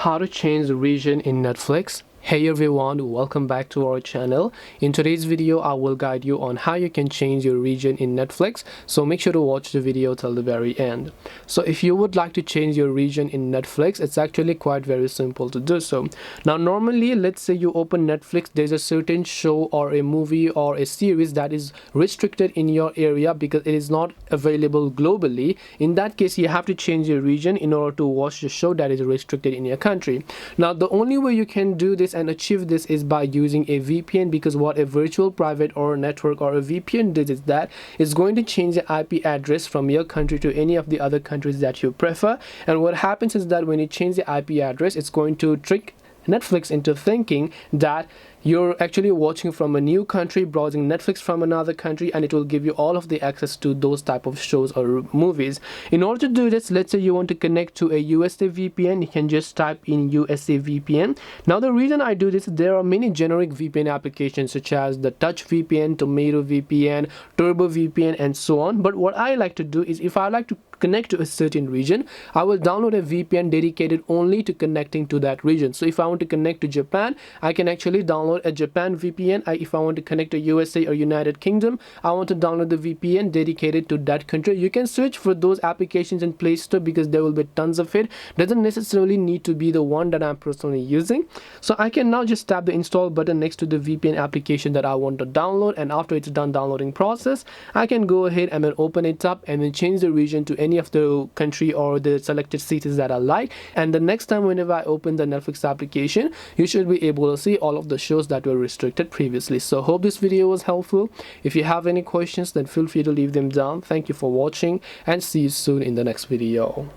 How to change the region in Netflix. Hey everyone, welcome back to our channel. In today's video I will guide you on how you can change your region in Netflix, so make sure to watch the video till the very end. So if you would like to change your region in Netflix, it's actually quite very simple to do so. Now normally, let's say you open Netflix, there's a certain show or a movie or a series that is restricted in your area because it is not available globally. In that case, you have to change your region in order to watch the show that is restricted in your country. Now the only way you can do this and achieve this is by using a VPN, because what a virtual private or network or a VPN does is that it's going to change the IP address from your country to any of the other countries that you prefer. And what happens is that when you change the IP address, it's going to trick Netflix into thinking that you're actually watching from a new country, browsing Netflix from another country, and it will give you all of the access to those type of shows or movies. In order to do this, let's say you want to connect to a USA VPN, you can just type in USA VPN. Now the reason I do this, there are many generic VPN applications such as the Touch VPN, Tomato VPN, Turbo VPN, and so on. But what I like to do is, if I like to connect to a certain region, I will download a VPN dedicated only to connecting to that region. So if I want to connect to Japan, I can actually download a Japan VPN. If I want to connect to USA or United Kingdom, I want to download the VPN dedicated to that country. You can search for those applications in Play Store because there will be tons of it. Doesn't necessarily need to be the one that I'm personally using. So I can now just tap the install button next to the VPN application that I want to download, and after it's done downloading process, I can go ahead and then open it up and then change the region to any of the country or the selected cities that I like. And the next time whenever I open the Netflix application, you should be able to see all of the shows that were restricted previously. So hope this video was helpful. If you have any questions, then feel free to leave them down. Thank you for watching and see you soon in the next video.